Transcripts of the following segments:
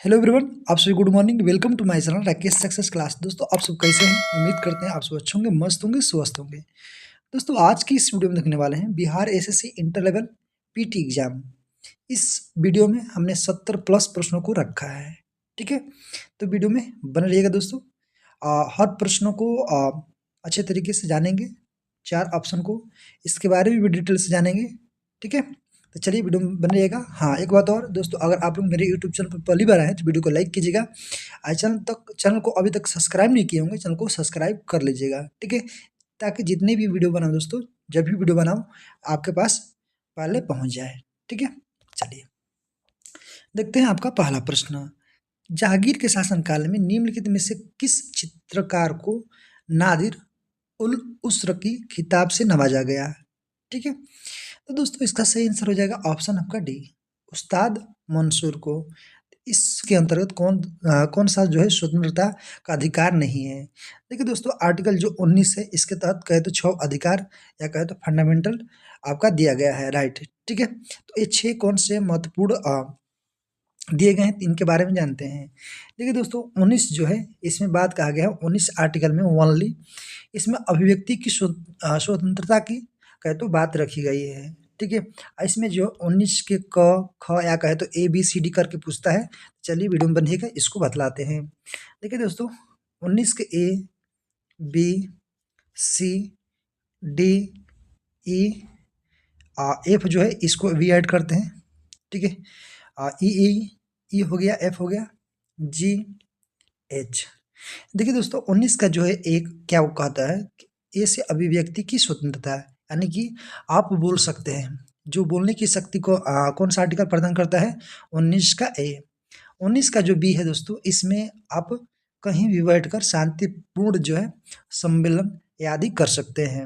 Hello everyone, आप सभी good morning. Welcome to my channel Rakesh success class. दोस्तों, आप सब कैसे हैं? उम्मीद करते हैं आप सब अच्छे होंगे, मस्त होंगे, स्वस्थ होंगे। दोस्तों, आज की इस वीडियो में देखने वाले हैं Bihar SSC inter level PT exam. इस वीडियो में हमने 70 प्लस प्रश्नों को रखा है। ठीक है, तो वीडियो में बने रहिएगा दोस्तों। हर प्रश्नों को अच्छे तरीके से जानेंगे, 4 ऑप्शन को, इसके बारे में भी डिटेल से जानेंगे। ठीक है, तो चलिए वीडियो में बने रहिएगा। हाँ, एक बात और दोस्तों, अगर आप लोग मेरे यूट्यूब चैनल पर पहली बार आए हैं तो वीडियो को लाइक कीजिएगा। चैनल को अभी तक सब्सक्राइब नहीं किए होंगे, चैनल को सब्सक्राइब कर लीजिएगा। ठीक है, ताकि जितने भी वीडियो बनाऊँ दोस्तों, जब भी वीडियो बनाऊँ आपके पास पहले पहुँच जाए। ठीक है, चलिए देखते हैं आपका पहला प्रश्न। जहांगीर के शासनकाल में निम्नलिखित में से किस चित्रकार को नादिर उल उसर की खिताब से नवाजा गया? ठीक है, तो दोस्तों इसका सही आंसर हो जाएगा ऑप्शन आपका डी, उस्ताद मंसूर को। इसके अंतर्गत कौन सा जो है स्वतंत्रता का अधिकार नहीं है? देखिए दोस्तों, आर्टिकल जो 19 है इसके तहत कहे तो 6 अधिकार या कहे तो फंडामेंटल आपका दिया गया है, राइट। ठीक है, तो ये 6 कौन से महत्वपूर्ण दिए गए हैं, इनके बारे में जानते हैं। देखिए दोस्तों, 19 जो है इसमें बात कहा गया है 19 आर्टिकल में ओनली, इसमें अभिव्यक्ति की स्वतंत्रता की कहे तो बात रखी गई है। ठीक है, इसमें जो 19 के क ख या कहे तो ए बी सी डी करके पूछता है। चलिए वीडियो में बनिएगा, इसको बतलाते हैं। देखिए दोस्तों, 19 के A B C D E F जो है इसको वी ऐड करते हैं। ठीक है, ई ई ई हो गया, एफ हो गया, जी एच। देखिए दोस्तों, 19 का जो है एक क्या वो कहता है कि ए से अभिव्यक्ति की स्वतंत्रता है, यानी कि आप बोल सकते हैं। जो बोलने की शक्ति को कौन सा आर्टिकल प्रदान करता है? 19 का ए। 19 का जो बी है दोस्तों, इसमें आप कहीं भी बैठकर शांतिपूर्ण जो है सम्मेलन आदि कर सकते हैं।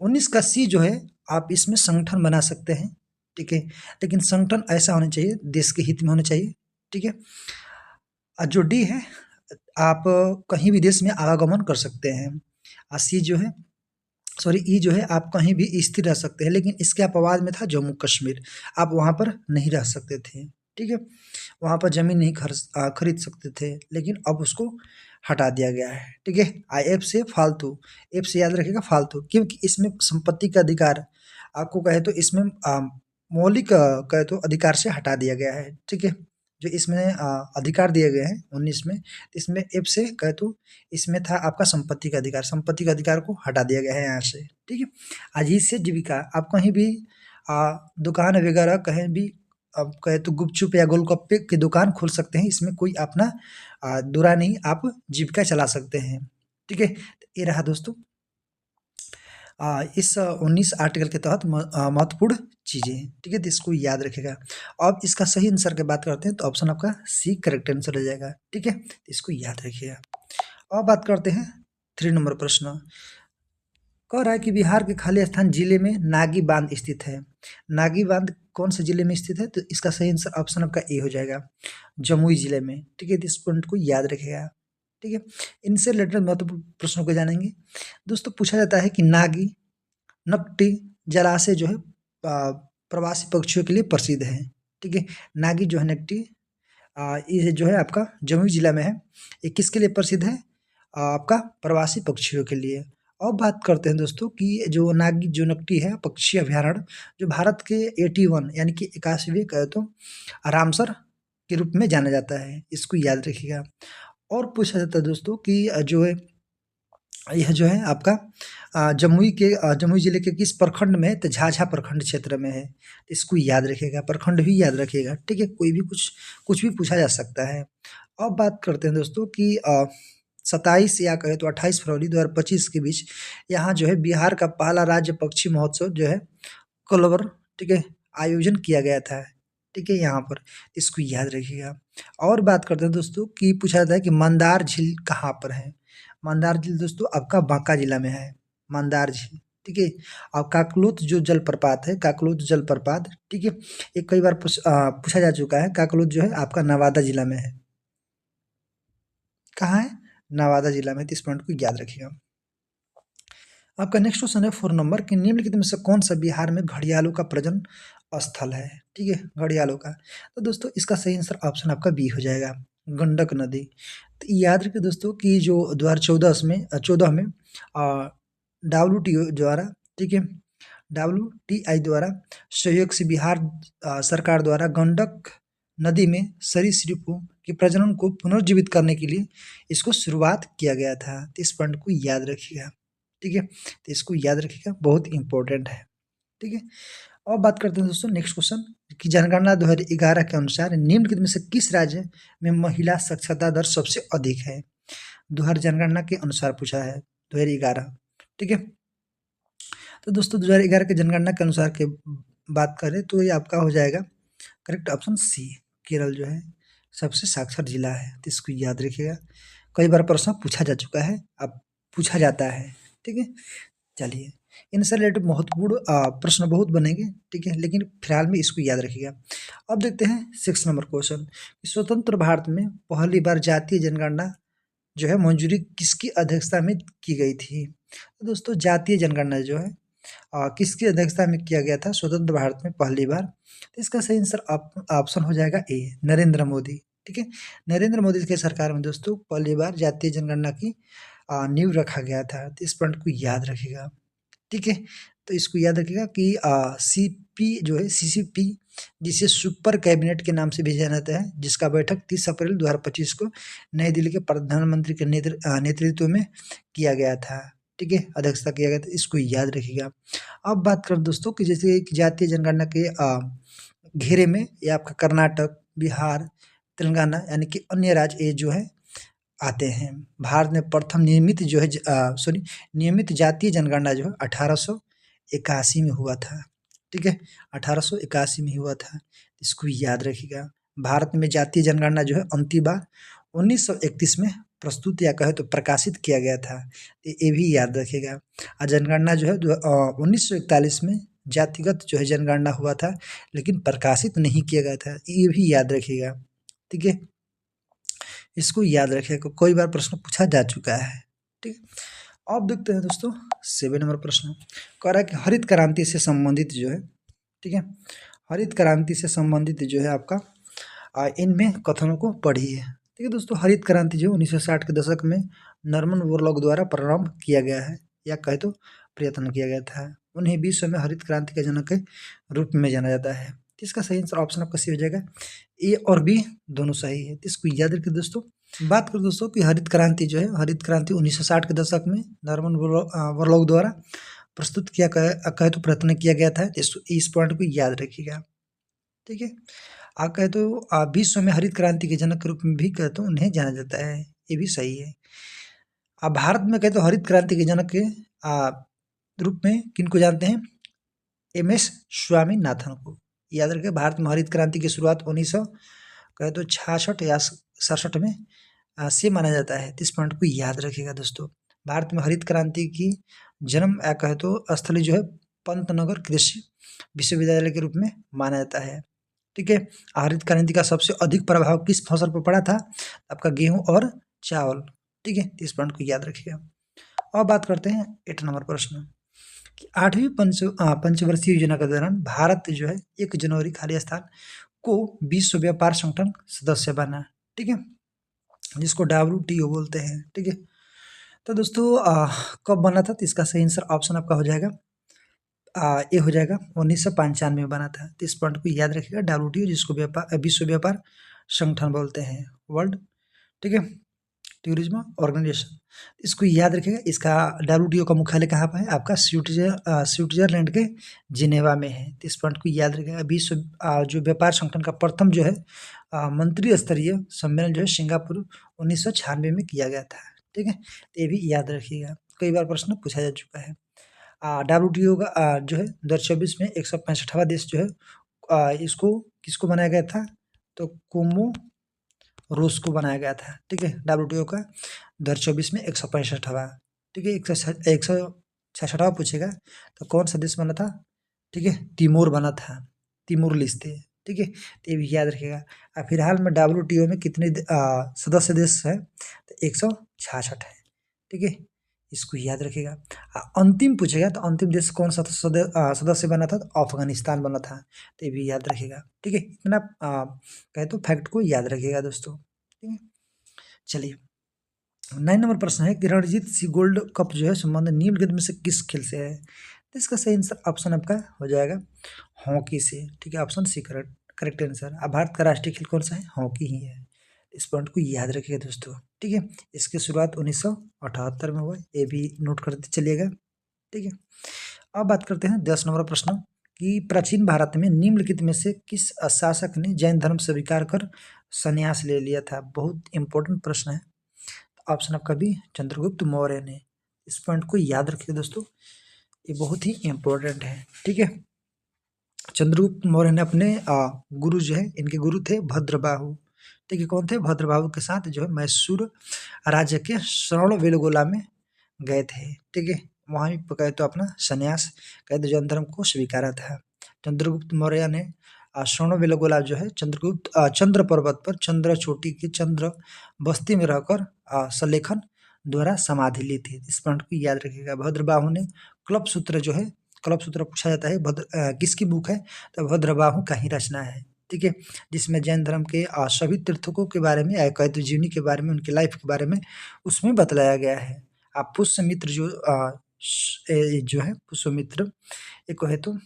19 का सी जो है, आप इसमें संगठन बना सकते हैं। ठीक है, लेकिन संगठन ऐसा होना चाहिए, देश के हित में होना चाहिए। ठीक है, जो डी है, आप कहीं भी देश में आवागमन कर सकते हैं। सी जो है, सॉरी ई जो है, आप कहीं भी स्थिर रह सकते हैं, लेकिन इसके अपवाद में था जम्मू कश्मीर, आप वहाँ पर नहीं रह सकते थे। ठीक है, वहाँ पर ज़मीन नहीं खरीद सकते थे, लेकिन अब उसको हटा दिया गया है। ठीक है, एफ से फालतू, एफ से याद रखिएगा फालतू, क्योंकि इसमें संपत्ति का अधिकार आपको कहे तो इसमें मौलिक कहे तो अधिकार से हटा दिया गया है। ठीक है, जो इसमें अधिकार दिए गए हैं 19 में, इसमें एफ से कहे तो इसमें था आपका संपत्ति का अधिकार, संपत्ति का अधिकार को हटा दिया गया है यहाँ से। ठीक है, आजीज से जीविका, आप कहीं भी दुकान वगैरह कहीं भी आप कहे तो गुपचुप या गोलगप्पे की दुकान खोल सकते हैं, इसमें कोई अपना बुरा नहीं, आप जीविका चला सकते हैं। ठीक है, तो ये रहा दोस्तों इस 19 आर्टिकल के तहत महत्वपूर्ण चीज़ें। ठीक है, तो इसको याद रखिएगा। अब इसका सही आंसर की बात करते हैं तो ऑप्शन आपका सी करेक्ट आंसर हो जाएगा। ठीक है, तो इसको याद रखिएगा। अब बात करते हैं 3 नंबर प्रश्न। कह रहा है कि बिहार के खाली स्थान जिले में नागी बांध स्थित है। नागी बांध कौन से जिले में स्थित है? तो इसका सही आंसर ऑप्शन आपका ए हो जाएगा, जमुई जिले में। ठीक है, तो इस पॉइंट को याद रखिएगा। ठीक है, इनसे रिलेटेड महत्वपूर्ण प्रश्नों को जानेंगे। दोस्तों, पूछा जाता है कि नागी नकटी जलाशय जो है प्रवासी पक्षियों के लिए प्रसिद्ध है। ठीक है, नागी जो है नकटी ये जो है आपका जमुई जिला में है। ये किसके लिए प्रसिद्ध है? आपका प्रवासी पक्षियों के लिए। अब बात करते हैं दोस्तों कि जो नागी जो नकटी है पक्षी अभ्यारण्य, जो भारत के 81 यानी कि 81वें कहे तो रामसर के रूप में जाना जाता है, इसको याद रखिएगा। और पूछा जाता है दोस्तों कि जो है यह जो है आपका जमुई जिले के किस प्रखंड में है? तो झाझा प्रखंड क्षेत्र में है। इसको याद रखिएगा, प्रखंड भी याद रखिएगा। ठीक है, कोई भी कुछ भी पूछा जा सकता है। अब बात करते हैं दोस्तों कि 27 या कहे तो 28 फरवरी 2025 के बीच यहाँ जो है बिहार का पहला राज्य पक्षी महोत्सव जो है कलवर, ठीक है, आयोजन किया गया था। ठीक है, यहाँ पर इसको याद रखिएगा। और बात करते हैं दोस्तों कि पूछा जाता है कि मंदार झील कहाँ पर है? मंदार झील दोस्तों आपका बांका जिला में है, मंदार झील। ठीक है, और काकलोत जो जलप्रपात है, काकलोत जलप्रपात, ठीक है, ये कई बार पूछा जा चुका है। काकलोत जो है आपका नवादा जिला में है। कहाँ है? नवादा जिला में। तो इस पॉइंट को याद रखिएगा। आपका नेक्स्ट क्वेश्चन है 4 नंबर कि निम्नलिखित में से कौन सा बिहार में घड़ियालों का प्रजनन स्थल है, ठीक है, घड़ियालों का। तो दोस्तों इसका सही आंसर ऑप्शन आपका बी हो जाएगा, गंडक नदी। तो याद रखिए दोस्तों कि जो 2014 में WTO द्वारा, ठीक है, WTI द्वारा सहयोग से बिहार सरकार द्वारा गंडक नदी में सरीसृपों के प्रजनन को पुनर्जीवित करने के लिए इसको शुरुआत किया गया था। तो इस पॉइंट को याद रखिएगा, ठीक है, तो इसको याद रखिएगा, बहुत इंपॉर्टेंट है, ठीक है। अब बात करते हैं दोस्तों नेक्स्ट क्वेश्चन कि जनगणना 2011 के अनुसार निम्नलिखित में से किस राज्य में महिला साक्षरता दर सबसे अधिक है? 2000 जनगणना के अनुसार पूछा है, 2011, ठीक है। तो दोस्तों 2011 के जनगणना के अनुसार के बात करें तो ये आपका हो जाएगा करेक्ट ऑप्शन सी, केरल जो है सबसे साक्षर जिला है। तो इसको याद रखिएगा, कई बार प्रश्न पूछा जा चुका है, अब पूछा जाता है, ठीक है। चलिए इनसे रिलेटेड महत्वपूर्ण प्रश्न बहुत बनेंगे, ठीक है, लेकिन फिलहाल में इसको याद रखिएगा। अब देखते हैं 6 नंबर क्वेश्चन, स्वतंत्र भारत में पहली बार जातीय जनगणना जो है मंजूरी किसकी अध्यक्षता में की गई थी? तो दोस्तों जातीय जनगणना जो है किसकी अध्यक्षता में किया गया था स्वतंत्र भारत में पहली बार? तो इसका सही आंसर ऑप्शन हो जाएगा ए, नरेंद्र मोदी, ठीक है। नरेंद्र मोदी के सरकार में दोस्तों पहली बार जातीय जनगणना की नींव रखा गया था। तो इस पॉइंट को याद रखिएगा, ठीक है। तो इसको याद रखिएगा कि सीपी जो है सीसीपी, जिसे सुपर कैबिनेट के नाम से भी जाना जाता है, जिसका बैठक 30 अप्रैल 2025 को नई दिल्ली के प्रधानमंत्री के नेतृत्व में किया गया था, ठीक है, अध्यक्षता किया गया था। इसको याद रखिएगा। अब बात करें दोस्तों कि जैसे कि जातीय जनगणना के घेरे में ये आपका कर्नाटक, बिहार, तेलंगाना यानी कि अन्य राज्य ये जो है आते हैं। भारत में प्रथम नियमित जातीय जनगणना जो है 1881 में हुआ था, ठीक है, 1881 में हुआ था। इसको याद रखिएगा। भारत में जातीय जनगणना जो है अंतिम बार 1931 में प्रस्तुत या कहे तो प्रकाशित किया गया था, ये भी याद रखिएगा। जनगणना जो है 1941 में जातिगत जो है जनगणना हुआ था, लेकिन प्रकाशित नहीं किया गया था, ये भी याद रखिएगा, ठीक है। इसको याद रखिएगा, कई बार प्रश्न पूछा जा चुका है, ठीक है। अब देखते हैं दोस्तों 7 नंबर प्रश्न, कह रहा है कि हरित क्रांति से संबंधित जो है, ठीक है, हरित क्रांति से संबंधित जो है आपका इनमें कथनों को पढ़िए, ठीक है दोस्तों। हरित क्रांति जो 1960 के दशक में नॉर्मन बोरलॉग द्वारा प्रारंभ किया गया है या कहे तो प्रयत्न किया गया था। उन्हें विश्व में हरित क्रांति के जनक के रूप में जाना जाता है। तो इसका सही आंसर ऑप्शन आपका सी हो जाएगा, ए और बी दोनों सही है। तो इसको याद रखिए दोस्तों। बात करें दोस्तों कि हरित क्रांति जो है, हरित क्रांति 1960 के दशक में नॉर्मन बोरलॉग द्वारा प्रस्तुत किया कहे तो प्रयत्न किया गया था। इस पॉइंट को याद रखिएगा, ठीक है। आप कहे तो विश्व में हरित क्रांति के जनक के रूप में भी कहे तो उन्हें जाना जाता है, ये भी सही है। अब भारत में कहे तो हरित क्रांति के जनक के रूप में किनको जानते हैं? MS स्वामीनाथन को। याद रखें, भारत में हरित क्रांति की शुरुआत 1900 कहे तो 66 या 67 में से माना जाता है। इस पॉइंट को याद रखिएगा दोस्तों। भारत में हरित क्रांति की जन्म या कहे तो स्थली जो है पंतनगर कृषि विश्वविद्यालय के रूप में माना जाता है, ठीक है। हरित क्रांति का सबसे अधिक प्रभाव किस फसल पर पड़ा था? आपका गेहूं और चावल, ठीक है। इस पॉइंट को याद रखिएगा। अब बात करते हैं 8 नंबर प्रश्न कि 8वीं पंचवर्षीय योजना के दौरान भारत जो है 1 जनवरी खाली स्थान को विश्व व्यापार संगठन सदस्य बना, ठीक है, जिसको WTO बोलते हैं, ठीक है। तो दोस्तों कब बना था? तो इसका सही आंसर ऑप्शन आपका हो जाएगा ये हो जाएगा 1995 में बना था। तो इस पॉइंट को याद रखिएगा। WTO जिसको विश्व व्यापार संगठन बोलते हैं, वर्ल्ड, ठीक है, टूरिज्म ऑर्गेनाइजेशन। इसको याद रखिएगा। इसका WTO का मुख्यालय कहाँ पर है? आपका स्विट्जरलैंड के जिनेवा में है। तो इस पॉइंट को याद रखिएगा। विश्व जो व्यापार संगठन का प्रथम जो है मंत्री स्तरीय सम्मेलन जो है सिंगापुर 1996 में किया गया था, ठीक है। तो ये भी याद रखिएगा, कई बार प्रश्न पूछा जा चुका है। WTO का जो है 2024 में 165वां देश जो है इसको किसको बनाया गया था? तो कोमोरोस को बनाया गया था, ठीक है। WTO का 2024 में 165वां, ठीक है। 166वां पूछेगा तो कौन सा देश बना था? ठीक है, तिमोर बना था, तिमोर लिस्ते, ठीक है। तो ये भी याद रखिएगा। फिलहाल में WTO में कितने सदस्य देश हैं? तो 166 है, ठीक है। इसको याद रखिएगा। अंतिम पूछेगा तो अंतिम देश कौन सा सदस्य बना था, तो अफगानिस्तान बना था, तो ये भी याद रखिएगा। ठीक है, इतना कहे तो फैक्ट को याद रखिएगा दोस्तों। ठीक है, चलिए 9 नंबर प्रश्न है कि रणजीत सिंह गोल्ड कप जो है संबंध निम्नलिखित में से किस खेल से है, तो इसका सही आंसर ऑप्शन आपका हो जाएगा हॉकी से। ठीक है, ऑप्शन सी करेक्ट आंसर। अब भारत का राष्ट्रीय खेल कौन सा है, हॉकी ही है। इस पॉइंट को याद रखिएगा दोस्तों। ठीक है, इसकी शुरुआत 1978 में हुआ, ये भी नोट करते चलिएगा। ठीक है, अब बात करते हैं 10 नंबर प्रश्न कि प्राचीन भारत में निम्नलिखित में से किस शासक ने जैन धर्म स्वीकार कर संन्यास ले लिया था। बहुत इंपॉर्टेंट प्रश्न है। ऑप्शन आपका भी चंद्रगुप्त मौर्य ने। इस पॉइंट को याद रखिए दोस्तों, ये बहुत ही इंपॉर्टेंट है। ठीक है, चंद्रगुप्त मौर्य ने अपने गुरु जो है, इनके गुरु थे भद्रबाहु। ठीक है, कौन थे, भद्रबाहु के साथ जो है मैसूर राज्य के श्रवणबेलगोला में गए थे। ठीक है, वहाँ भी कहे तो अपना संन्यास कहे तो जैन धर्म को स्वीकारा था। चंद्रगुप्त मौर्य ने श्रवणबेलगोला जो है चंद्र पर्वत पर चंद्र चोटी की चंद्र बस्ती में रहकर सलेखन द्वारा समाधि ली थी। इस पॉइंट को याद रखिएगा। भद्रबाहु ने कल्प सूत्र जो है, कल्प सूत्र पूछा जाता है किसकी बुक है, तो भद्रबाहु का ही रचना है। ठीक है, जिसमें जैन धर्म के सभी तीर्थकों के बारे में, कहे तो जीवनी के बारे में, उनकी लाइफ के बारे में उसमें बतलाया गया है। आप पुष्यमित्र जो है पुष्यमित्र, एक कहे तो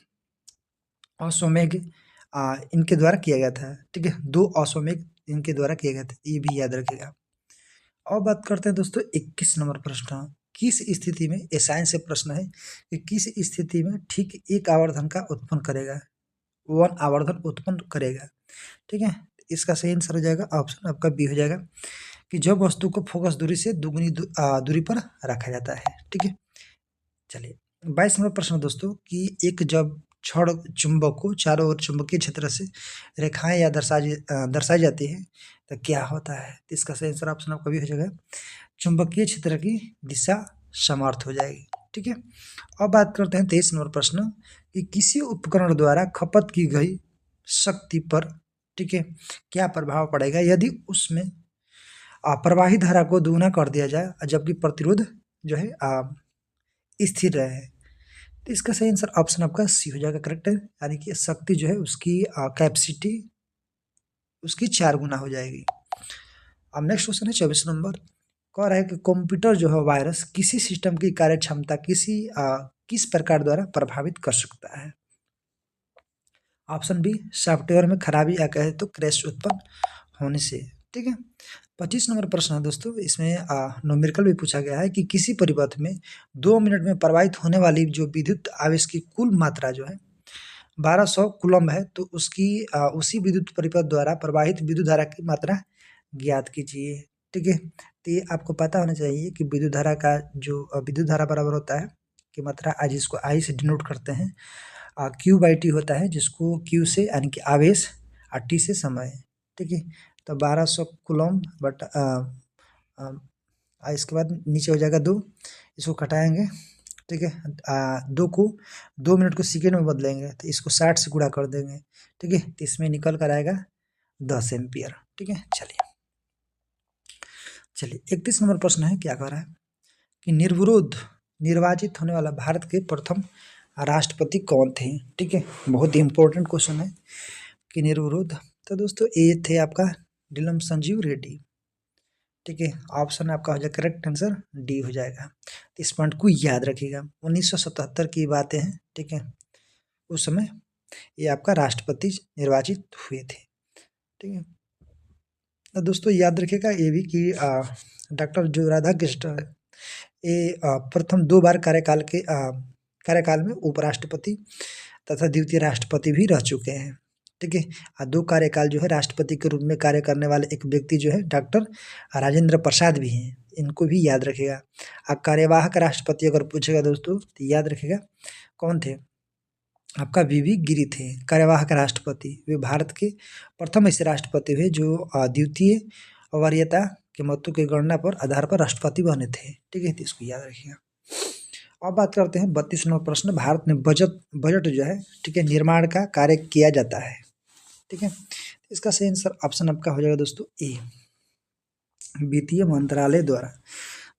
अश्वमेघ इनके द्वारा किया गया था। ठीक है, 2 अश्वमेघ इनके द्वारा किया गया था, ये भी याद रखिएगा। और बात करते हैं दोस्तों 21 नंबर प्रश्न। किस स्थिति में, ये साइंस से प्रश्न है कि किस स्थिति में ठीक एक आवर्धन का उत्पन्न करेगा, 1 आवर्धन उत्पन्न करेगा। ठीक है, इसका सही आंसर हो जाएगा ऑप्शन आपका बी हो जाएगा कि जब वस्तु को फोकस दूरी से दुगनी दूरी पर रखा जाता है। ठीक है, चलिए 22 नंबर प्रश्न दोस्तों कि एक जब छड़ चुंबक को चारों ओर चुंबकीय क्षेत्र से रेखाएं या दर्शाई जाती है तो क्या होता है, तो इसका सही आंसर ऑप्शन आपका भी हो जाएगा चुंबकीय क्षेत्र की दिशा समर्थ हो जाएगी। ठीक है, अब बात करते हैं 23 नंबर प्रश्न कि किसी उपकरण द्वारा खपत की गई शक्ति पर, ठीक है, क्या प्रभाव पड़ेगा यदि उसमें प्रवाही धारा को दुगना कर दिया जाए जबकि प्रतिरोध जो है स्थिर रहे। तो इसका सही आंसर ऑप्शन आपका सी हो जाएगा करेक्ट है, यानी कि शक्ति जो है उसकी कैपेसिटी उसकी 4 गुना हो जाएगी। अब नेक्स्ट क्वेश्चन है 24 नंबर, कह रहा है कि कंप्यूटर जो है वायरस किसी सिस्टम की कार्यक्षमता किस प्रकार द्वारा प्रभावित कर सकता है। ऑप्शन बी सॉफ्टवेयर में खराबी या कहे तो क्रैश उत्पन्न होने से। ठीक है, 25 नंबर प्रश्न है दोस्तों, इसमें न्यूमेरिकल भी पूछा गया है कि किसी परिपथ में 2 मिनट में प्रवाहित होने वाली जो विद्युत आवेश की कुल मात्रा जो है 1200 कूलम्ब है, तो उसकी उसी विद्युत परिपथ द्वारा प्रवाहित विद्युत धारा की मात्रा ज्ञात कीजिए। ठीक है, तो ये आपको पता होना चाहिए कि विद्युत धारा का जो विद्युत धारा बराबर होता है कि मात्रा जिसको आई से डिनोट करते हैं, Q/T होता है, जिसको Q से यानी कि आवेश और T से समय। ठीक है, तो 1200 कूलम्ब बट इसके बाद नीचे हो जाएगा 2, इसको घटाएंगे। ठीक है, 2 मिनट को सेकेंड में बदलेंगे तो इसको 60 से गुणा कर देंगे। ठीक है, तो इसमें निकल कर आएगा 10 एम्पियर। ठीक है, चलिए 31 नंबर प्रश्न है, क्या कह रहा है कि निर्विरोध निर्वाचित होने वाला भारत के प्रथम राष्ट्रपति कौन थे। ठीक है, बहुत ही इंपॉर्टेंट क्वेश्चन है कि निर्विरोध, तो दोस्तों ये थे आपका डीलम संजीव रेड्डी। ठीक है, ऑप्शन आपका हो जाएगा करेक्ट आंसर डी हो जाएगा। इस पॉइंट को याद रखिएगा, 1977 की बातें हैं। ठीक है, उस समय ये आपका राष्ट्रपति निर्वाचित हुए थे। ठीक है, तो दोस्तों याद रखिएगा ये भी कि डॉक्टर जो राधाकृष्णन ये प्रथम 2 बार कार्यकाल में उपराष्ट्रपति तथा द्वितीय राष्ट्रपति भी रह चुके हैं। ठीक है, 2 कार्यकाल जो है राष्ट्रपति के रूप में कार्य करने वाले एक व्यक्ति जो है डॉक्टर राजेंद्र प्रसाद भी हैं, इनको भी याद रखिएगा। कार्यवाहक राष्ट्रपति अगर पूछेगा दोस्तों तो याद रखिएगा कौन थे, आपका वीवी गिरी थे कार्यवाहक राष्ट्रपति। वे भारत के प्रथम ऐसे राष्ट्रपति हुए जो द्वितीय वरीयता के महत्व की गणना पर आधार पर राष्ट्रपति बने थे। ठीक है, तो इसको याद रखिएगा। अब बात करते हैं 32 नंबर प्रश्न, भारत में बजट जो है, ठीक है, निर्माण का कार्य किया जाता है। ठीक है, इसका सही आंसर ऑप्शन आपका हो जाएगा दोस्तों ए, वित्तीय मंत्रालय द्वारा।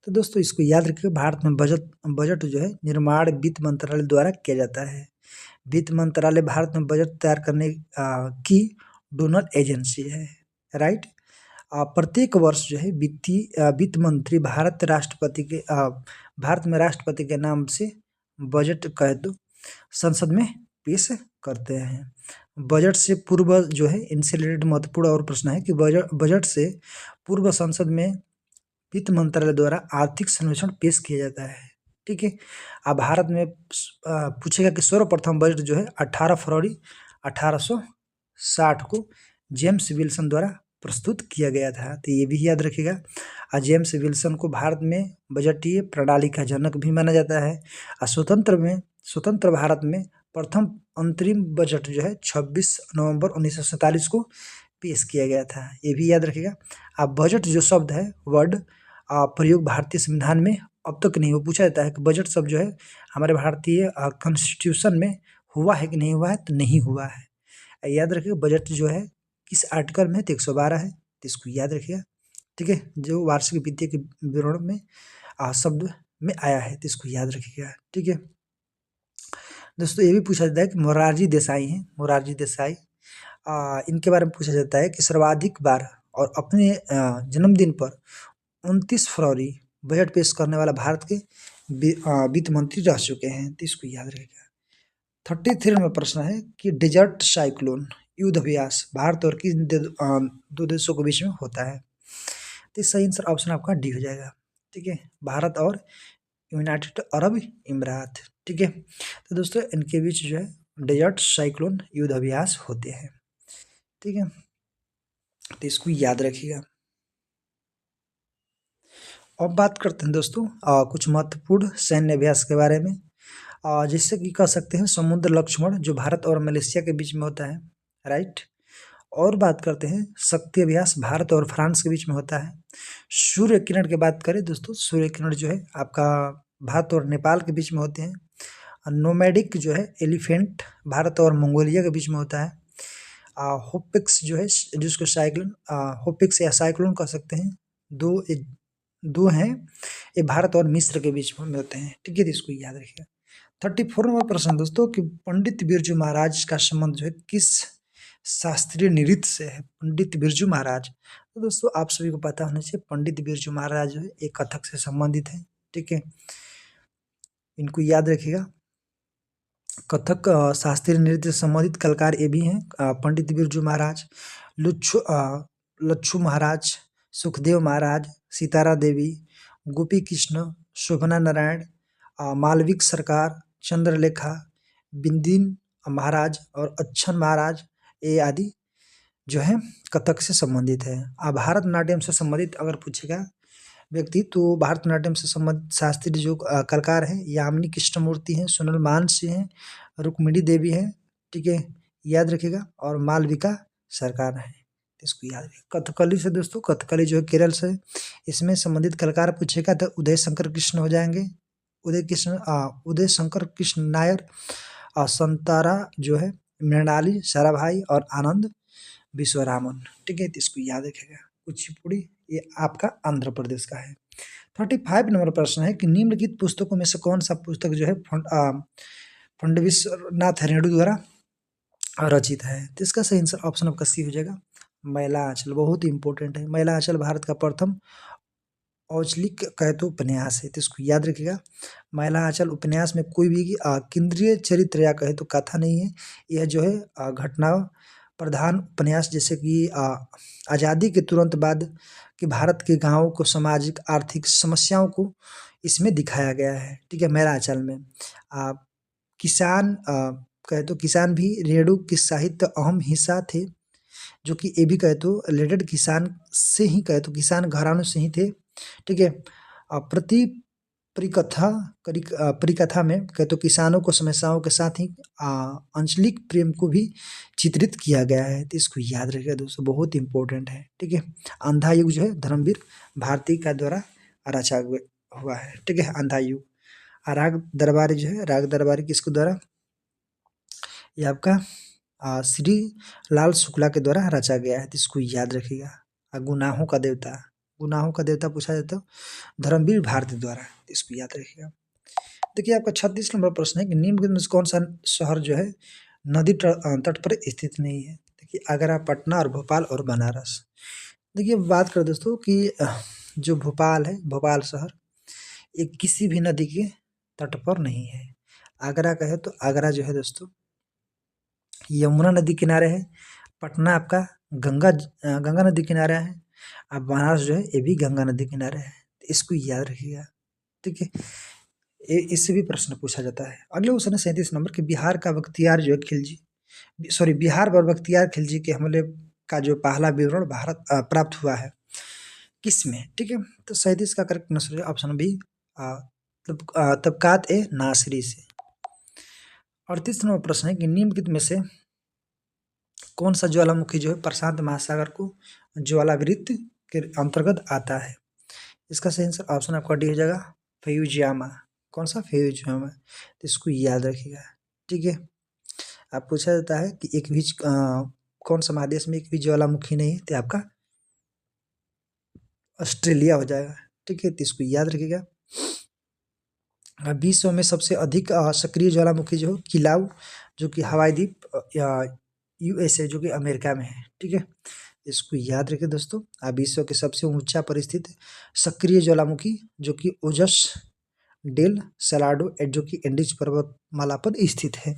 तो दोस्तों इसको याद रखिए, भारत में बजट जो है निर्माण वित्त मंत्रालय द्वारा किया जाता है। वित्त मंत्रालय भारत में बजट तैयार करने की डोनर एजेंसी है, राइट। प्रत्येक वर्ष जो है वित्त मंत्री भारत में राष्ट्रपति के नाम से बजट कहे तो संसद में पेश करते हैं। बजट से पूर्व जो है, इनसे रिलेटेड महत्वपूर्ण और प्रश्न है कि बजट से पूर्व संसद में वित्त मंत्रालय द्वारा आर्थिक सर्वेक्षण पेश किया जाता है, ठीक है। अब भारत में पूछेगा कि सर्वप्रथम बजट जो है 18 फरवरी 1860 को जेम्स विल्सन द्वारा प्रस्तुत किया गया था, तो ये भी याद रखिएगा। जेम्स विल्सन को भारत में बजटीय प्रणाली का जनक भी माना जाता है। स्वतंत्र भारत में प्रथम अंतरिम बजट जो है 26 नवंबर 1947 को पेश किया गया था, ये भी याद रखिएगा। अब बजट जो शब्द है, वर्ड प्रयोग भारतीय संविधान में अब तक नहीं, वो पूछा जाता है कि बजट शब्द जो है हमारे भारतीय कॉन्स्टिट्यूशन में हुआ है कि नहीं हुआ है, तो नहीं हुआ है। याद रखिएगा बजट जो है किस आर्टिकल में, तो 112 है, तो इसको याद रखिएगा, ठीक है। जो वार्षिक वित्तीय के विवरण में शब्द में आया है, तो इसको याद रखिएगा, ठीक है। दोस्तों ये भी पूछा जाता है कि मोरारजी देसाई हैं, मोरारजी देसाई, इनके बारे में पूछा जाता है कि सर्वाधिक बार और अपने जन्मदिन पर 29 फरवरी बजट पेश करने वाला भारत के वित्त मंत्री रह चुके हैं, तो इसको याद रखिएगा। 33 नंबर प्रश्न है कि डेजर्ट साइक्लोन युद्ध अभ्यास भारत और किन दो देशों के बीच में होता है, तो सही आंसर ऑप्शन आपका डी हो जाएगा, ठीक है, भारत और यूनाइटेड अरब इमरात, ठीक है। तो दोस्तों इनके बीच जो है डेजर्ट साइक्लोन युद्ध अभ्यास होते हैं, ठीक है, तो इसको याद रखिएगा। अब बात करते हैं दोस्तों कुछ महत्वपूर्ण सैन्य अभ्यास के बारे में, जैसे कि कह सकते हैं समुद्र लक्ष्मण जो भारत और मलेशिया के बीच में होता है, राइट। और बात करते हैं शक्ति अभ्यास भारत और फ्रांस के बीच में होता है। सूर्य किरण की बात करें दोस्तों, सूर्य किरण जो है आपका भारत और नेपाल के बीच में होते हैं। नोमैडिक जो है एलिफेंट भारत और मंगोलिया के बीच में होता है। होपिक्स जो है जिसको साइक्लोन होपिक्स या साइक्लोन कह सकते हैं, दो हैं, ये भारत और मिस्र के बीच में होते हैं, ठीक है, तो इसको याद रखिएगा। 34 नंबर प्रश्न दोस्तों कि पंडित बिरजू महाराज का संबंध जो है किस शास्त्रीय नृत्य से है, पंडित बिरजू महाराज। तो दोस्तों आप सभी को पता होना चाहिए पंडित बिरजू महाराज जो है एक कथक से संबंधित है, ठीक है, इनको याद रखिएगा। कथक शास्त्रीय नृत्य से संबंधित कलाकार ये भी हैं पंडित बिरजू महाराज, लच्छू महाराज, सुखदेव महाराज, सितारा देवी, गोपी कृष्ण, शोभना नारायण, मालविक सरकार, चंद्रलेखा, बिंदिन महाराज और अच्छन महाराज, ये आदि जो है कथक से संबंधित है। भारतनाट्यम से संबंधित अगर पूछेगा व्यक्ति तो भारतनाट्यम से संबंधित शास्त्रीय जो कलाकार हैं यामिनी कृष्णमूर्ति हैं, सोनल मानसिंह हैं, रुक्मिणी देवी हैं, ठीक है, याद रखिएगा, और मालविका सरकार है, इसको याद रखिएगा। कथकली से दोस्तों, कथकली जो है केरल से, इसमें संबंधित कलाकार पूछेगा तो उदय शंकर कृष्ण हो जाएंगे, उदय शंकर कृष्ण नायर, संतारा जो है मृणाली साराभाई और आनंद विश्वरामन, ठीक है, तो इसको याद रखिएगा। कुचिपुड़ी ये आपका आंध्र प्रदेश का है। 35 नंबर प्रश्न है कि निम्नलिखित पुस्तकों में से कौन सा पुस्तक जो है फंडविश्वनाथ रेणु द्वारा रचित है, तो इसका सही आंसर ऑप्शन आपका सी हो जाएगा, महिला आंचल, बहुत ही इंपॉर्टेंट है। महिला आंचल भारत का प्रथम औचलिक कहे तो उपन्यास है, तो इसको याद रखिएगा। महिला आंचल उपन्यास में कोई भी केंद्रीय चरित्र या कहे तो कथा नहीं है, यह जो है घटना प्रधान उपन्यास, जैसे कि आज़ादी के तुरंत बाद कि भारत के गांवों को सामाजिक आर्थिक समस्याओं को इसमें दिखाया गया है, ठीक है। महिला आंचल में किसान कहे तो किसान भी रेणु के साहित्य अहम हिस्सा थे, जो कि ये भी कहे तो रिलेटेड किसान से ही कहे तो किसान घरानों से ही थे, ठीक है। प्रति परिकथा में कहे तो किसानों को समस्याओं के साथ ही आंचलिक प्रेम को भी चित्रित किया गया है, तो इसको याद रखिएगा दोस्तों, बहुत इंपॉर्टेंट है, ठीक है। अंधा युग जो है धर्मवीर भारती का द्वारा रचा हुआ है, ठीक है, अंधा युग। राग दरबारी जो है, राग दरबारी किसके द्वारा, ये आपका श्री लाल शुक्ला के द्वारा रचा गया है, तो इसको याद रखिएगा। गुनाहों का देवता गुनाहों का देवता पूछा जाता है धर्मवीर भारती द्वारा, इसको याद रखिएगा। देखिए आपका 36 नंबर प्रश्न है कि निम्नलिखित में से कौन सा शहर जो है नदी तट पर स्थित नहीं है। देखिए आगरा, पटना और भोपाल और बनारस। देखिए बात करें दोस्तों कि जो भोपाल है, भोपाल शहर ये किसी भी नदी के तट पर नहीं है। आगरा का है तो आगरा जो है दोस्तों यमुना नदी किनारे है। पटना आपका गंगा नदी किनारा है। अब बनारस जो है ये भी गंगा नदी किनारे है। इसको याद रखिएगा, ठीक है। इससे भी प्रश्न पूछा जाता है। अगले क्वेश्चन है 37 नंबर कि बिहार का बख्तियार जो है खिलजी, सॉरी बिहार पर बख्तियार खिलजी के हमले का जो पहला विवरण भारत प्राप्त हुआ है किसमें, ठीक है। तो 37 का करेक्ट आंसर है ऑप्शन बी तबकात ए नासिरी से। 38 नंबर प्रश्न है कि निम्नलिखित में से कौन सा ज्वालामुखी जो है प्रशांत महासागर को ज्वालावृत्त के अंतर्गत आता है। इसका सही आंसर ऑप्शन आपका डी हो जाएगा फ्यूजियामा। कौन सा? फ्यूजियामा। तो इसको याद रखिएगा, ठीक है। आप पूछा जाता है कि एक भी कौन सा महादेश में एक भी ज्वालामुखी नहीं है, तो आपका ऑस्ट्रेलिया हो जाएगा, ठीक है। तो इसको याद रखिएगा। विश्व में सबसे अधिक सक्रिय ज्वालामुखी जो है किलाउ, जो कि हवाई द्वीप यूएसए जो कि अमेरिका में है, ठीक है। इसको याद रखिए दोस्तों। विश्व के सबसे ऊंचा पर स्थित सक्रिय ज्वालामुखी जो कि ओजस डेल सलाडो जो कि एंडीज पर्वतमाला पर स्थित है।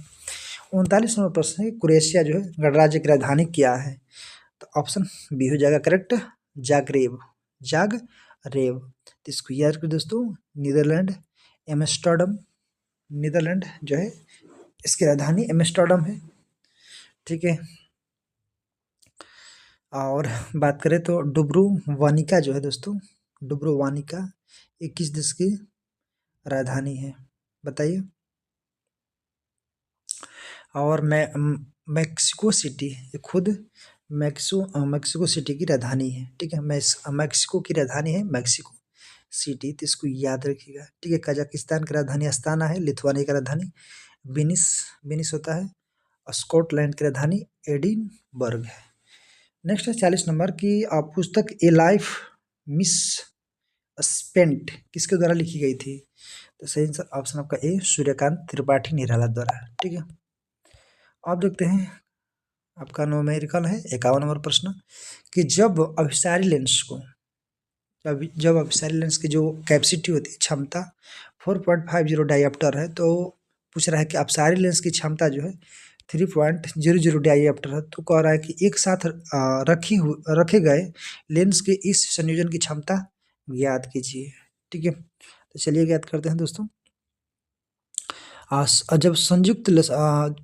39 नंबर प्रश्न है क्रोएशिया जो है गणराज्य की राजधानी क्या है। तो ऑप्शन बी हो जाएगा करेक्ट जागरेब। तो इसको याद रखिए दोस्तों। नीदरलैंड एम्स्टर्डम, नीदरलैंड जो है इसकी राजधानी एम्स्टर्डम है, ठीक है। और बात करें तो डुब्रुवानिका जो है दोस्तों, डुब्रुवानिका ये किस देश की राजधानी है बताइए। और मैक्सिको सिटी ये खुद मैक्सिको सिटी की राजधानी है, ठीक है। मैक्सिको की राजधानी है मैक्सिको सिटी, तो इसको याद रखिएगा, ठीक है। कजाकिस्तान की राजधानी अस्ताना है। लिथुआनिया की राजधानी विनिस होता है। स्कॉटलैंड की राजधानी एडिनबर्ग है। नेक्स्ट है 40 नंबर की पुस्तक ए लाइफ मिस स्पेंट किसके द्वारा लिखी गई थी। तो सही ऑप्शन आपका ए सूर्यकांत त्रिपाठी निराला द्वारा, ठीक है। अब देखते हैं आपका न्यूमेरिकल है 51 नंबर प्रश्न कि जब अभिसारी लेंस की जो कैपेसिटी होती है क्षमता 4.50 डायोप्टर है, तो पूछ रहा है कि अपसारी लेंस की क्षमता जो है 3.00 डायोप्टर है। तो कह रहा है कि एक साथ रखे गए लेंस के इस संयोजन की क्षमता ज्ञात कीजिए, ठीक है। तो चलिए ज्ञात करते हैं दोस्तों। जब संयुक्त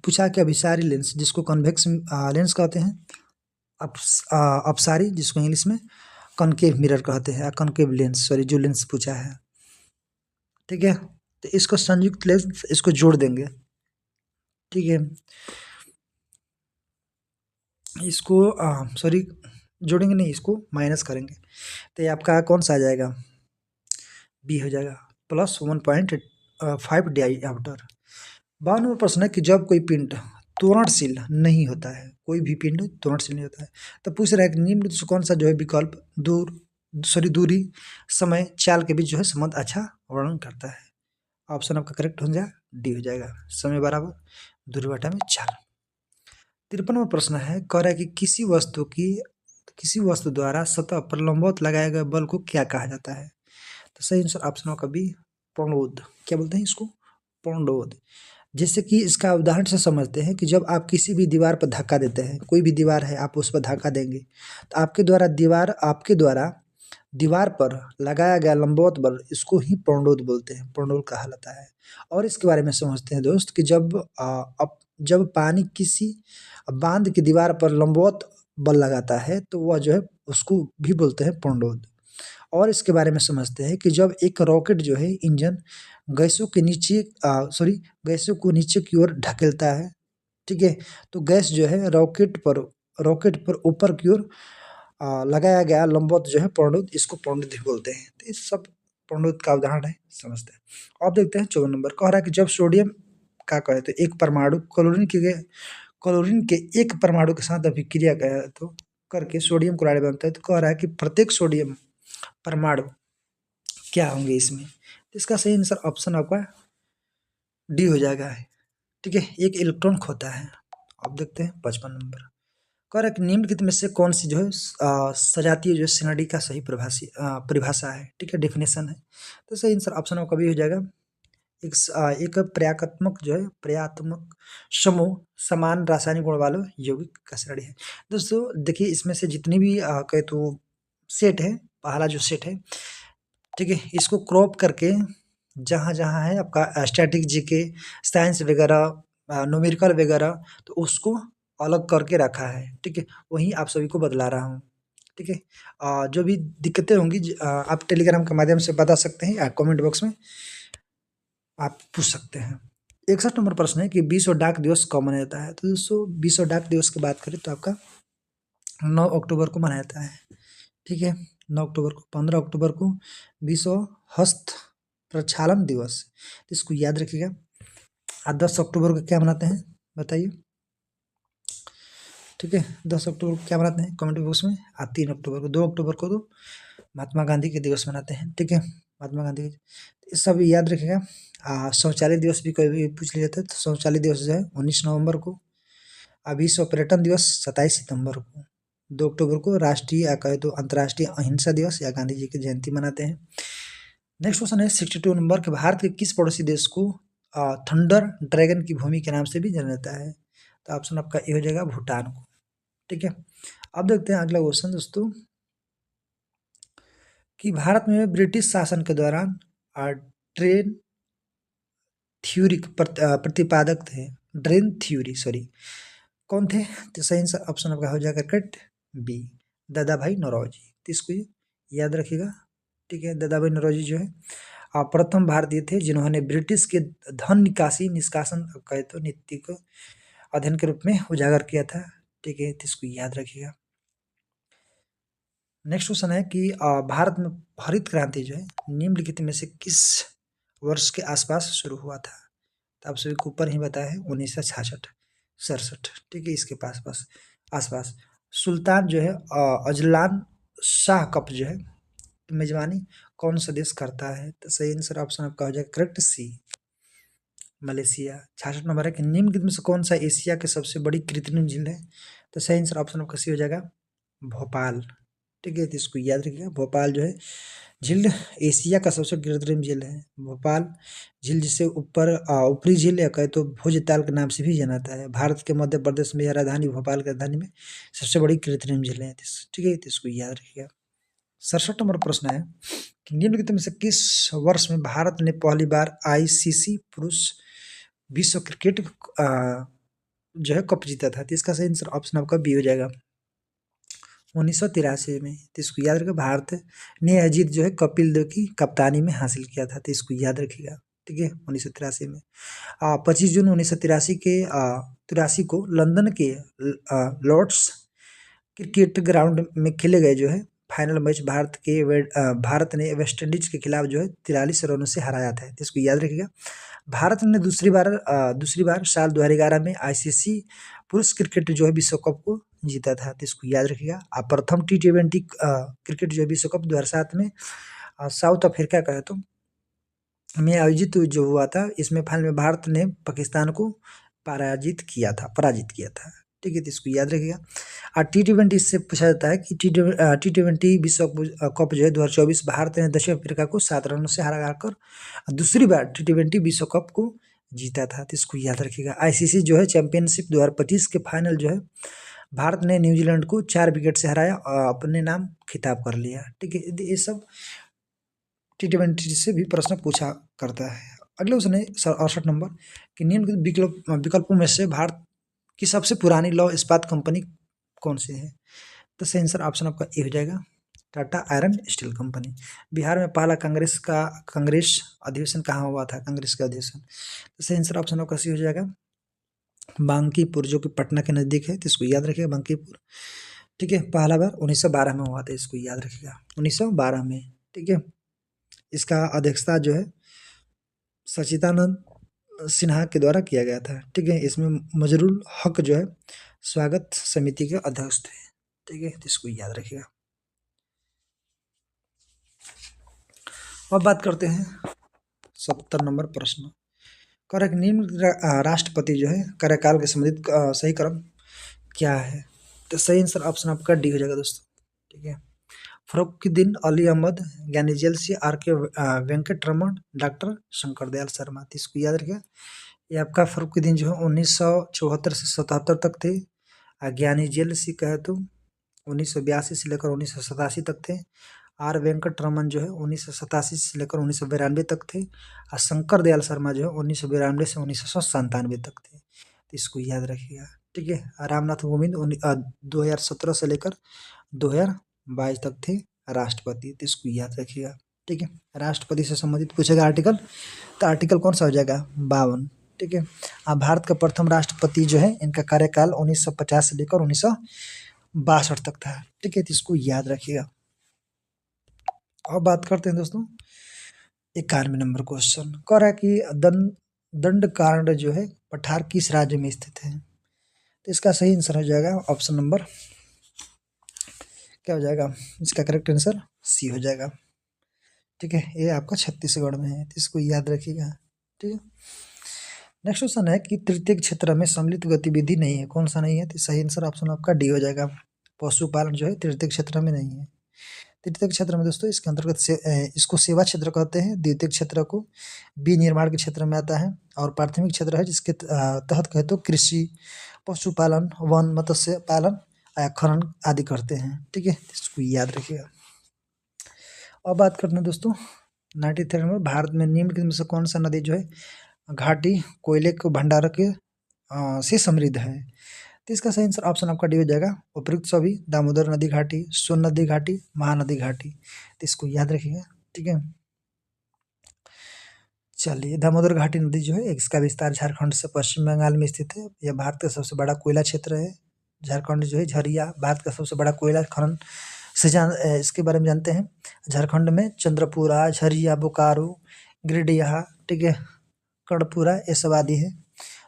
पूछा कि अभिसारी लेंस जिसको कन्वेक्स लेंस कहते हैं, अपसारी जिसको इंग्लिश में कनकेव मिरर कहते हैं, कनकेव लेंस, सॉरी जो लेंस पूछा है, ठीक है। तो इसको संयुक्त लेंस इसको जोड़ देंगे, ठीक है। इसको सॉरी जोड़ेंगे नहीं, इसको माइनस करेंगे, तो ये आपका कौन सा आ जाएगा, बी हो जाएगा +1.5 डायोप्टर। 52 नंबर प्रश्न है कि जब कोई पिंड त्वरणशील नहीं होता है, कोई भी पिंड त्वरणशील नहीं होता है, तो पूछ रहा है कि निम्न से कौन सा जो है विकल्प दूरी समय चाल के बीच जो है संबंध अच्छा वर्णन करता है। ऑप्शन आपका करेक्ट हो जाएगा डी हो जाएगा, समय बराबर दूरी बटा में चाल। 53 नंबर प्रश्न है कह रहा है कि किसी वस्तु द्वारा सतह पर लंबवत लगाए गए बल को क्या कहा जाता है। तो सही आंसर ऑप्शन का बी प्रणोद। क्या बोलते हैं इसको, प्रणोद। जैसे कि इसका उदाहरण से समझते हैं कि जब आप किसी भी दीवार पर धक्का देते हैं, कोई भी दीवार है आप उस पर धक्का देंगे, तो आपके द्वारा दीवार पर लगाया गया लंबवत बल इसको ही प्रणोद बोलते हैं, प्रणोद कहलाता है। और इसके बारे में समझते हैं दोस्त कि जब पानी किसी बांध की दीवार पर लंबवत बल लगाता है तो वह जो है उसको भी बोलते हैं प्रणोद। और इसके बारे में समझते हैं कि जब एक रॉकेट जो है इंजन गैसों को नीचे की ओर ढकेलता है, ठीक है, तो गैस जो है रॉकेट पर ऊपर की ओर लगाया गया लंबवत जो है प्रणोद, इसको प्रणोद भी बोलते हैं। तो इस सब प्रणोद का उदाहरण है, समझते हैं। अब देखते हैं 54 नंबर कह रहा है कि जब सोडियम का कहे तो एक परमाणु क्लोरीन के एक परमाणु के साथ अभिक्रिया तो करके सोडियम क्लोराइड बनता है, तो कह रहा है कि प्रत्येक सोडियम परमाणु क्या होंगे इसमें? तो इसका सही आंसर ऑप्शन आपका डी हो जाएगा। ठीक है, एक इलेक्ट्रॉन खोता है। अब देखते हैं 55 नंबर। कह रहा है कि निम्नलिखित में से कौन सी जो है सजातीय जो है सिनडी का सही परिभाषा है। ठीक है, डेफिनेशन है। तो सही आंसर ऑप्शन आपका भी हो जाएगा। एक पर्यात्मक जो है पर्यात्मक समूह समान रासायनिक गुण वाले यौगिक का श्रेणी है। दोस्तों देखिए, इसमें से जितनी भी कहे तो सेट है, पहला जो सेट है, ठीक है, इसको क्रॉप करके जहाँ जहाँ है आपका स्टैटिक जीके, साइंस वगैरह, न्यूमेरिकल वगैरह, तो उसको अलग करके रखा है। ठीक है, वहीं आप सभी को बदला रहा हूँ। ठीक है, जो भी दिक्कतें होंगी आप टेलीग्राम के माध्यम से बता सकते हैं या कमेंट बॉक्स में आप पूछ सकते हैं। 61 नंबर प्रश्न है कि विश्व डाक दिवस कब मनाया जाता है? तो दोस्तों विश्व डाक दिवस की बात करें तो आपका 9 अक्टूबर को मनाया जाता है। ठीक है, 9 अक्टूबर को। 15 अक्टूबर को विश्व हस्त प्रक्षालन दिवस, तो इसको याद रखिएगा। 10 अक्टूबर को क्या मनाते हैं बताइए? ठीक है, 10 अक्टूबर को क्या मनाते हैं कमेंट बॉक्स में। 3 अक्टूबर को, 2 अक्टूबर को तो महात्मा गांधी के दिवस मनाते हैं। ठीक है, महात्मा गांधी ये सब याद रखिएगा। शौचालय दिवस भी कभी पूछ लिया जाता है, तो शौचालय दिवस जो है 19 नवंबर को। विश्व पर्यटन दिवस 27 सितंबर को। 2 अक्टूबर को राष्ट्रीय या कहे तो अंतर्राष्ट्रीय अहिंसा दिवस या गांधी जी की जयंती मनाते हैं। नेक्स्ट क्वेश्चन है 62 नंबर के भारत के किस पड़ोसी देश को थंडर ड्रैगन की भूमि के नाम से भी जाना जाता है? तो ऑप्शन आपका ए हो जाएगा भूटान को। ठीक है, अब देखते हैं अगला क्वेश्चन दोस्तों कि भारत में ब्रिटिश शासन के दौरान ट्रेन थ्योरी प्रतिपादक थे। ड्रेन थ्योरी सॉरी कौन थे? तो सही आंसर ऑप्शन आपका हो जाएगा करेक्ट बी, दादा भाई नौरोजी। तो इसको याद रखिएगा। ठीक है, दादा भाई नौरोजी जो है प्रथम भारतीय थे जिन्होंने ब्रिटिश के धन निकासी निष्कासन कहे तो नीति को अध्ययन के रूप में उजागर किया था। ठीक है, तो इसको याद रखिएगा। नेक्स्ट क्वेश्चन है कि भारत में हरित क्रांति जो है निम्नलिखित में से किस वर्ष के आसपास शुरू हुआ था? तो आप सभी को ऊपर ही बताया है 1966। ठीक है, इसके पास आसपास सुल्तान जो है अजलान शाह कप जो है मेजबानी कौन सा देश करता है? तो सही आंसर ऑप्शन आपका हो जाएगा करेक्ट सी, मलेशिया। 66 नंबर है कि निम्नलिखित में से कौन सा एशिया की सबसे बड़ी कृत्रिम झील है? तो सही आंसर ऑप्शन आपका सी हो जाएगा भोपाल। ठीक है, तो इसको याद रखिएगा। भोपाल जो है झील एशिया का सबसे कृत्रिम झील है भोपाल झील, जिसे ऊपरी झील या कहे तो भोजताल के नाम से भी जाना जाता है। भारत के मध्य प्रदेश में यह राजधानी भोपाल की राजधानी में सबसे बड़ी कृत्रिम झील है। ठीक है, तो इसको याद रखिएगा। 67 नंबर प्रश्न है कि निम्नलिखित में से किस वर्ष में भारत ने पहली बार आईसीसी पुरुष विश्व क्रिकेट जो है कप जीता था? तो इसका सही आंसर ऑप्शन आपका बी हो जाएगा 1983 में। तो इसको याद रखिएगा। भारत ने यह जीत जो है कपिल देव की कप्तानी में हासिल किया था। तो इसको याद रखिएगा। ठीक है, 1983 में। 25 जून 1983 को लंदन के लॉर्ड्स क्रिकेट ग्राउंड में खेले गए जो है फाइनल मैच भारत ने वेस्ट इंडीज के खिलाफ जो है 43 रनों से हराया था। तो इसको याद रखिएगा। भारत ने दूसरी बार साल 2011 में आईसीसी पुरुष क्रिकेट जो है विश्व कप को जीता था। तो इसको याद रखिएगा। प्रथम T20 क्रिकेट जो है विश्व कप 2007 में साउथ अफ्रीका का है तो में आयोजित जो हुआ था, इसमें फाइनल में भारत ने पाकिस्तान को पराजित किया था। ठीक है, तो इसको याद रखिएगा। T20 इससे पूछा जाता है कि T20 विश्व कप जो है 2024 भारत ने दक्षिण अफ्रीका को 7 रनों से हरा कर दूसरी बार T20 विश्व कप को जीता था। तो इसको याद रखिएगा। आईसीसी जो है चैंपियनशिप 2025 के फाइनल जो है भारत ने न्यूजीलैंड को 4 विकेट से हराया और अपने नाम खिताब कर लिया। ठीक है, ये सब T20 से भी प्रश्न पूछा करता है। अगले क्वेश्चन है 68 नंबर कि निम्नलिखित विकल्पों में से भारत की सबसे पुरानी लौह इस्पात कंपनी कौन सी है? तो सही आंसर ऑप्शन आपका ए हो जाएगा Tata iron steel company. Bihar में पहला कांग्रेस अधिवेशन कहाँ हुआ था? कांग्रेस का अधिवेशन, तो सही आंसर ऑप्शन आपका सी हो जाएगा बांकीपुर, जो कि पटना के नज़दीक है। तो इसको याद रखिएगा बांकीपुर। ठीक है, पहला बार 1912 में हुआ था। इसको याद रखिएगा 1912 में। ठीक है, इसका अध्यक्षता जो है सचिदानंद सिन्हा के द्वारा किया गया था। ठीक है, इसमें मजरुल हक जो है स्वागत समिति के अध्यक्ष थे। ठीक है, तो इसको याद रखिएगा। अब बात करते हैं 70 नंबर प्रश्न। करेक्ट निम्न राष्ट्रपति जो है कार्यकाल के संबंधित सही क्रम क्या है? तो सही आंसर ऑप्शन आपका डी हो जाएगा दोस्तों। ठीक है, फरुखुद्दीन अली अहमद, ज्ञानी जेल सी, आर के वेंकट रमन, डॉक्टर शंकर दयाल शर्मा। तो इसको याद रखिए, ये आपका फरुखुद्दीन जो है 1974 से 77 तक थे। ज्ञानी जेल सी कहे तो 1982 से लेकर 1987 तक थे। आर वेंकट रमन जो है 1987 से लेकर 1992 तक थे। और शंकर दयाल शर्मा जो है 1992 से 1997 तक थे। तो इसको याद रखिएगा। ठीक है, रामनाथ कोविंद 2017 से लेकर 2022 तक थे राष्ट्रपति। तो इसको याद रखिएगा। ठीक है, राष्ट्रपति से संबंधित पूछेगा आर्टिकल, तो आर्टिकल कौन सा हो जाएगा? 52। ठीक है, भारत का प्रथम राष्ट्रपति जो है इनका कार्यकाल 1950 से लेकर 1962 तक था। ठीक है, तो इसको याद रखिएगा। अब बात करते हैं दोस्तों 91 नंबर क्वेश्चन। कह रहा है कि दंडकारण्य जो है पठार किस राज्य में स्थित है? तो इसका सही आंसर हो जाएगा ऑप्शन नंबर क्या हो जाएगा? इसका करेक्ट आंसर सी हो जाएगा। ठीक है, ये आपका छत्तीसगढ़ में है, तो इसको याद रखिएगा। ठीक है, नेक्स्ट क्वेश्चन है कि तृतीय क्षेत्र में सम्मिलित गतिविधि नहीं है, कौन सा नहीं है? तो सही आंसर ऑप्शन आपका डी हो जाएगा। पशुपालन जो है तृतीय क्षेत्र में नहीं है। तृतीय क्षेत्र में दोस्तों इसके अंतर्गत इसको सेवा क्षेत्र कहते हैं। द्वितीय क्षेत्र को विनिर्माण के क्षेत्र में आता है। और प्राथमिक क्षेत्र है जिसके तहत कहे तो कृषि, पशुपालन, वन, मत्स्य पालन, खनन आदि करते हैं। ठीक है, इसको याद रखिएगा। अब बात करते हैं दोस्तों 93 नंबर, भारत में निम्न में से कौन सा नदी जो है घाटी कोयले के भंडार के से समृद्ध है? तो इसका सही आंसर ऑप्शन आपका डी हो जाएगा। उपयुक्त सभी दामोदर नदी घाटी, सोन नदी घाटी, महानदी घाटी। तो इसको याद रखिएगा। ठीक है, चलिए दामोदर घाटी नदी जो है इसका विस्तार झारखंड से पश्चिम बंगाल में स्थित है। यह भारत का सबसे बड़ा कोयला क्षेत्र है। झारखंड जो है झरिया भारत का सबसे बड़ा कोयला खनन से इसके बारे में जानते हैं। झारखंड में चंद्रपुरा, झरिया, बोकारो, गिरिडीह, ठीक है, कर्णपुरा, ये सब आदि है।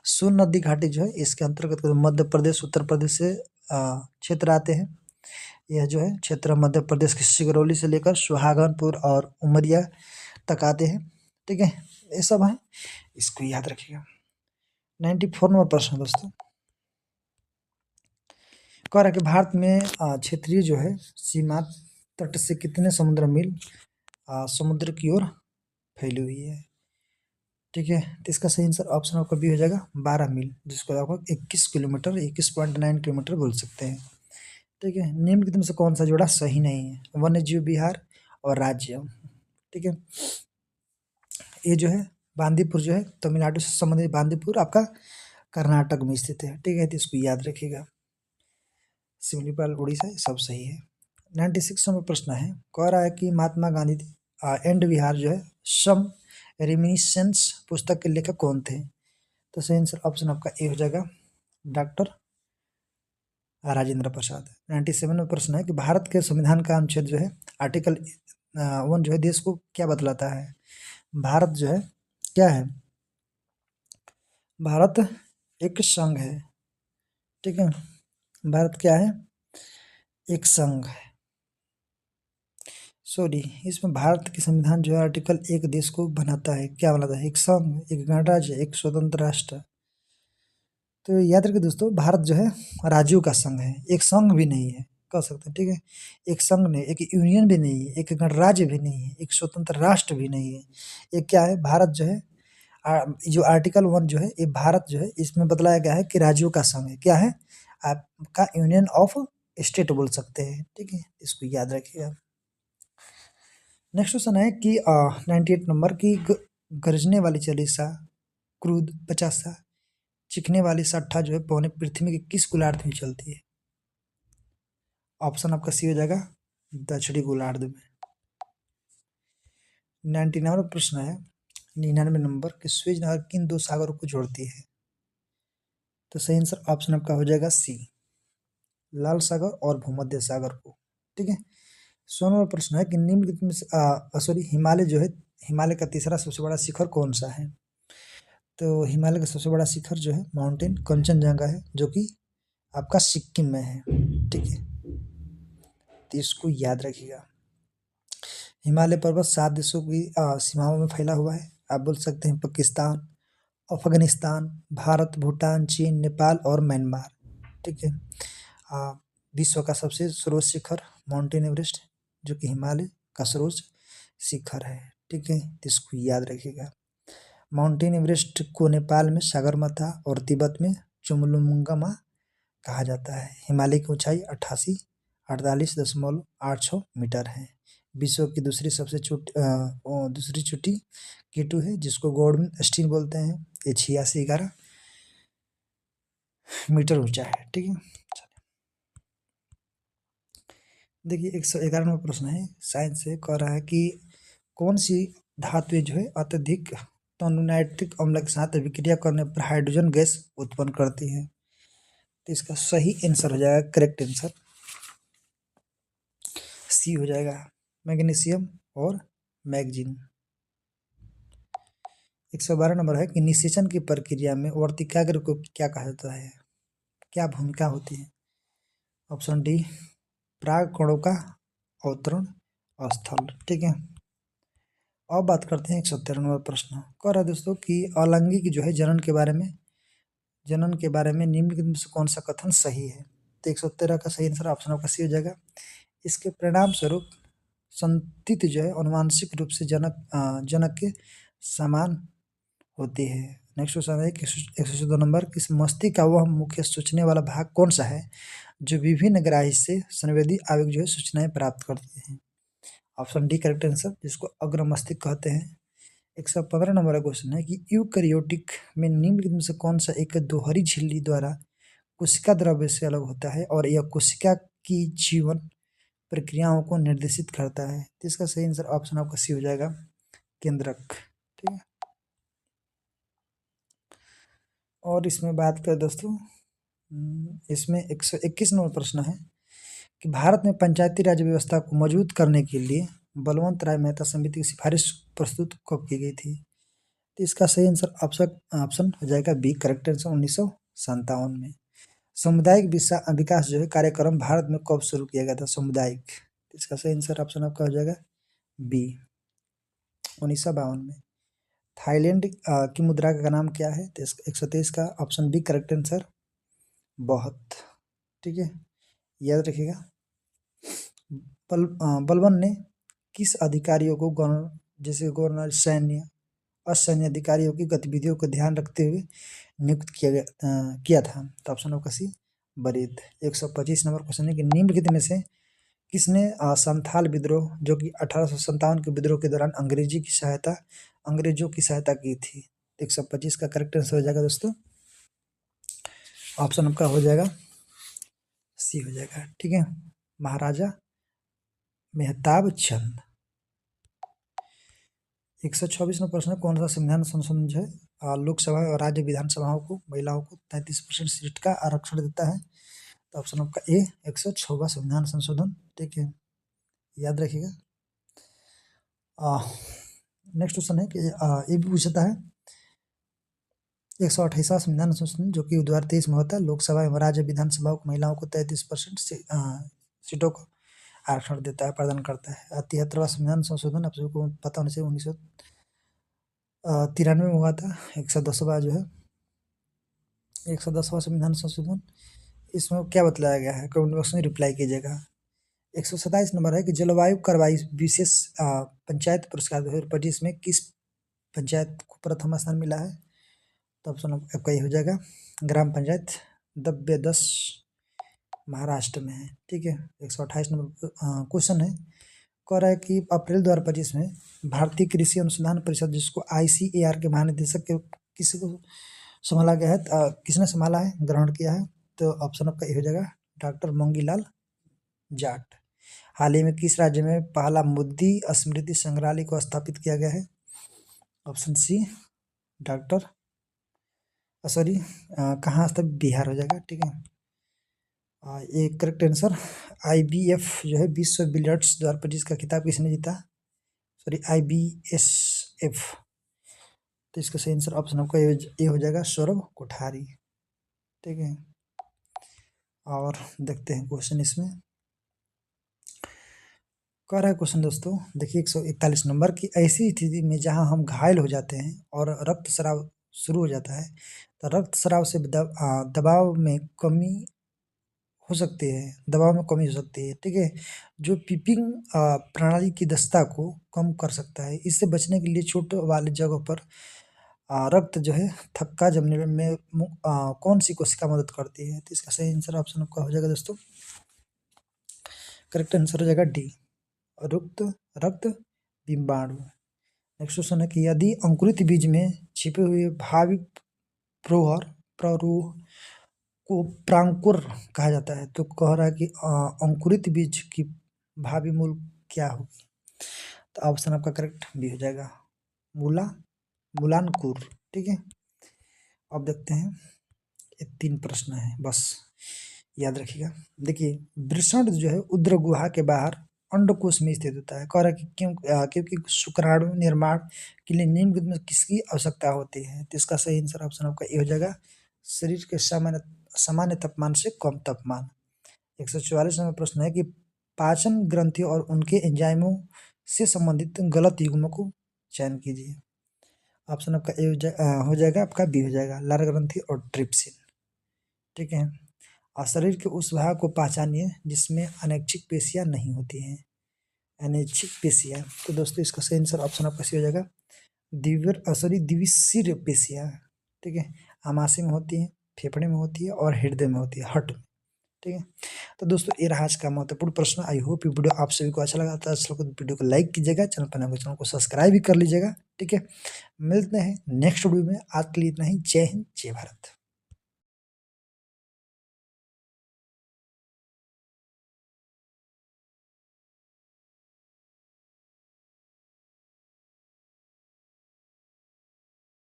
सोन नदी घाटी जो है इसके अंतर्गत मध्य प्रदेश, उत्तर प्रदेश से क्षेत्र आते हैं। यह जो है क्षेत्र मध्य प्रदेश के सिगरौली से लेकर सुहागनपुर और उमरिया तक आते हैं। ठीक है, ये सब है, इसको याद रखिएगा। 94 नंबर प्रश्न दोस्तों, कह रहा है कि भारत में क्षेत्रीय जो है सीमा तट से कितने समुद्र मील समुद्र की ओर फैली हुई है? ठीक है, तो इसका सही आंसर ऑप्शन आपका बी हो जाएगा 12 मील, जिसको आप 21 किलोमीटर 21.9 किलोमीटर बोल सकते हैं। ठीक है, निम्न में से कौन सा जोड़ा सही नहीं है? वन्य जीव विहार और राज्य। ठीक है, ये जो है बांदीपुर जो है तमिलनाडु से संबंधित बांदीपुर आपका कर्नाटक में स्थित है। ठीक है, तो इसको याद रखिएगा। सिमलीपाल उड़ीसा, सब सही है। 96 नंबर प्रश्न है, कह रहा है कि महात्मा गांधी एंड विहार जो है सम रेमिनिसेंस पुस्तक के लेखक कौन थे? तो सही आंसर ऑप्शन आपका ए हो जाएगा, डॉक्टर राजेंद्र प्रसाद। 97 में प्रश्न है कि भारत के संविधान का अनुच्छेद जो है आर्टिकल 1 जो है देश को क्या बतलाता है? भारत जो है क्या है? भारत एक संघ है। ठीक है, भारत क्या है? एक संघ है। सॉरी, इसमें भारत के संविधान जो है आर्टिकल 1 देश को बनाता है, क्या बनाता है? एक संघ, एक गणराज्य, एक स्वतंत्र राष्ट्र। तो याद रखिए दोस्तों, भारत जो है राज्यों का संघ है, एक संघ भी नहीं है, कह सकते हैं। ठीक है, एक संघ नहीं, एक यूनियन भी नहीं है, एक गणराज्य भी नहीं है, एक स्वतंत्र राष्ट्र भी नहीं है। एक क्या है? भारत जो है जो आर्टिकल 1 जो है ये भारत जो है इसमें बतलाया गया है कि राज्यों का संघ है। क्या है? आपका यूनियन ऑफ स्टेट बोल सकते हैं। ठीक है, इसको याद रखिएगा। नेक्स्ट क्वेश्चन है कि 98 नंबर की गरजने वाली चालीसा, क्रूद 50, चिकने वाली 60 जो है पौने पृथ्वी के किस गोलार्ध में चलती है? ऑप्शन आपका सी हो जाएगा, दक्षिणी गोलार्ध में। 99 प्रश्न है, 99 नंबर कि स्वेज नहर किन दो सागरों को जोड़ती है? तो सही आंसर ऑप्शन आपका हो जाएगा सी, लाल सागर और भूमध्य सागर को। ठीक है, 100 नंबर प्रश्न है कि निम्नलिखित में से हिमालय जो है, हिमालय का तीसरा सबसे बड़ा शिखर कौन सा है? तो हिमालय का सबसे बड़ा शिखर जो है माउंटेन कंचनजंगा है, जो कि आपका सिक्किम में है। ठीक है, तो इसको याद रखिएगा। हिमालय पर्वत 7 देशों की सीमाओं में फैला हुआ है। आप बोल सकते हैं पाकिस्तान, अफगानिस्तान, भारत, भूटान, चीन, नेपाल और म्यांमार। ठीक है। अ, विश्व का सबसे सर्वोच्च शिखर माउंटेन एवरेस्ट, जो कि हिमालय का सर्वोच्च शिखर है। ठीक है, तो इसको याद रखिएगा। माउंटेन एवरेस्ट को नेपाल में सागरमाथा और तिब्बत में चुमलुंगमा कहा जाता है। हिमालय की ऊंचाई 48.86 मीटर है। विश्व की दूसरी चोटी केटू है, जिसको गॉर्डन स्टीन बोलते हैं। ये 86.11 मीटर ऊंचा है। ठीक है, देखिए 111वां प्रश्न है, साइंस से कह रहा है कि कौन सी धातुएं जो है अत्यधिक तनु नाइट्रिक अम्ल के साथ अभिक्रिया करने पर हाइड्रोजन गैस उत्पन्न करती है। तो इसका सही आंसर हो जाएगा, करेक्ट आंसर सी हो जाएगा, मैग्नीशियम और मैग्नीज। 112 नंबर है कि निषेचन की प्रक्रिया में वर्तिकाग्र को क्या कहा जाता है, क्या भूमिका होती है। ऑप्शन डी, प्राग कणों का अवतरण स्थल। ठीक है, अब बात करते हैं 113 नंबर प्रश्न। कह रहा है दोस्तों कि अलैंगिक जो है जनन के बारे में निम्नलिखित में से कौन सा कथन सही है। तो 113 का सही आंसर ऑप्शन आपका सी हो जाएगा। इसके परिणाम स्वरूप संतति जो है अनुवांशिक रूप से जनक के समान होती है। नेक्स्ट क्वेश्चन है 114 नंबर, किस मस्तिष्क का वह मुख्य सोचने वाला भाग कौन सा है जो विभिन्न ग्राही से संवेदी आवेग जो है सूचनाएं प्राप्त करते हैं। ऑप्शन डी करेक्ट आंसर, जिसको अग्र मस्तिष्क कहते हैं। 115 नंबर का क्वेश्चन है कि यूकैरियोटिक में निम्नलिखित में से कौन सा एक दोहरी झिल्ली द्वारा कोशिका द्रव्य से अलग होता है और यह कोशिका की जीवन प्रक्रियाओं को निर्देशित करता है। तो इसका सही आंसर ऑप्शन आपका सी हो जाएगा, केंद्रक। ठीक है, और इसमें बात करें दोस्तों, इसमें 121 नंबर प्रश्न है कि भारत में पंचायती राज व्यवस्था को मजबूत करने के लिए बलवंत राय मेहता समिति की सिफारिश प्रस्तुत कब की गई थी। तो इसका सही आंसर ऑप्शन हो जाएगा बी, करेक्ट आंसर 1957 में। सामुदायिक विकास जो है कार्यक्रम भारत में कब शुरू किया गया था, सामुदायिक। इसका सही आंसर ऑप्शन आपका हो जाएगा बी, 1952 में। थाईलैंड की मुद्रा का नाम क्या है, तो 123 का ऑप्शन बी करेक्ट आंसर बहुत। ठीक है, याद रखिएगा। बलबन ने किस अधिकारियों को जैसे गवर्नर, सैन्य, असैन्य अधिकारियों की गतिविधियों को ध्यान रखते हुए नियुक्त किया था। तो ऑप्शन आपका सी, बरीद। 125 नंबर क्वेश्चन है कि निम्नलिखित में से किसने संथाल विद्रोह जो कि 1857 के विद्रोह के दौरान अंग्रेजों की सहायता की थी। 125 का करेक्ट आंसर हो जाएगा दोस्तों, ऑप्शन आपका हो जाएगा सी हो जाएगा। ठीक है, महाराजा मेहताब चंद। 126 नंबर प्रश्न, कौन सा संविधान संशोधन जो है लोकसभा और राज्य विधानसभाओं को महिलाओं को 33% सीट का आरक्षण देता है। तो ऑप्शन आपका ए, 106वां संविधान संशोधन। ठीक है, याद रखिएगा। नेक्स्ट क्वेश्चन है कि ये भी पूछता है 128वां संविधान संशोधन जो कि 2023 में होता है, लोकसभा एवं राज्य विधानसभाओं को महिलाओं को 33% सीटों को आरक्षण देता है, प्रदान करता है। 73वां संविधान संशोधन आप सबको पता होने से 1993 में हुआ था। 110वां जो है 110वां संविधान संशोधन, इसमें क्या बतलाया गया है, कमेंट बॉक्स में रिप्लाई कीजिएगा। 127 नंबर है कि जलवायु कार्रवाई विशेष पंचायत पुरस्कार 2025 में किस पंचायत को प्रथम स्थान मिला है। तो ऑप्शन आपका ये हो जाएगा, ग्राम पंचायत दब्बेदस, महाराष्ट्र में है। ठीक है, 128 नंबर क्वेश्चन है, कह रहा है कि अप्रैल 2025 में भारतीय कृषि अनुसंधान परिषद, जिसको ICAR के महानिदेशक के किसी को संभाला गया है, किसने संभाला है, ग्रहण किया है। तो ऑप्शन आपका ये हो जाएगा, डॉक्टर मोंगीलाल जाट। हाल ही में किस राज्य में पहला मोदी स्मृति संग्रहालय को स्थापित किया गया है। ऑप्शन सी, डॉक्टर सॉरी कहाँ स्थापित, बिहार हो जाएगा। ठीक है, ये करेक्ट आंसर। IBF जो है विश्व बिलियर्ड्स 2025 का खिताब किसने जीता, सॉरी IBSF। तो इसका सही आंसर ऑप्शन आपका ये हो जाएगा, सौरभ कोठारी। ठीक है, और देखते हैं क्वेश्चन इसमें। कह रहा है क्वेश्चन दोस्तों, देखिए 141 नंबर की ऐसी स्थिति में जहां हम घायल हो जाते हैं और रक्तस्राव शुरू हो जाता है, तो रक्तस्राव से दबाव में कमी हो सकती है, दबाव में कमी हो सकती है, ठीक है, जो पीपिंग प्रणाली की दक्षता को कम कर सकता है। इससे बचने के लिए चोट वाली जगह पर रक्त जो है थक्का जमने में कौन सी कोशिका मदद करती है? तो इसका सही आंसर ऑप्शन आपका हो जाएगा दोस्तों, करेक्ट आंसर हो जाएगा डी, रक्त रक्त बिंबाणु। नेक्स्ट क्वेश्चन है कि यदि अंकुरित बीज में छिपे हुए भावी प्रोहर प्ररोह को प्रांकुर कहा जाता है, तो कह रहा है कि अंकुरित बीज की भावी मूल क्या होगी? तो ऑप्शन आपका करेक्ट बी हो जाएगा, मूलांकुर, ठीक है। अब देखते हैं, ये 3 प्रश्न है, बस याद रखिएगा। देखिए, वृषण जो है उदर गुहा के बाहर अंडकोश में स्थित होता है। कह रहा है कि क्योंकि शुक्राणु निर्माण के लिए निम्न में किसकी आवश्यकता होती है? तो इसका सही आंसर ऑप्शन आपका ए हो जाएगा, शरीर के सामान्य तापमान से कम तापमान। 144 नंबर प्रश्न है कि पाचन ग्रंथि और उनके एंजाइमों से संबंधित गलत युग्म को चयन कीजिए। ऑप्शन आपका ए हो जाएगा, आपका बी हो जाएगा, लार ग्रंथि और ट्रिप्सिन, ठीक है। और शरीर के उस भाग को पहचानिए जिसमें अनैच्छिक पेशियां नहीं होती हैं, अनैच्छिक पेशियां। तो दोस्तों इसका सही आंसर ऑप्शन आपका सी हो जाएगा, द्विशीर पेशियां, ठीक है, आमाशय में होती है, फेफड़े में होती है और हृदय में होती है, हट में, ठीक है। तो दोस्तों ये रहा आज का महत्वपूर्ण प्रश्न। आई होप ये वीडियो आप सभी को अच्छा लगा था। तो वीडियो को लाइक कीजिएगा, चैनल को सब्सक्राइब भी कर लीजिएगा, ठीक है। मिलते हैं नेक्स्ट वीडियो में, आज के लिए इतना ही। जय हिंद, जय भारत।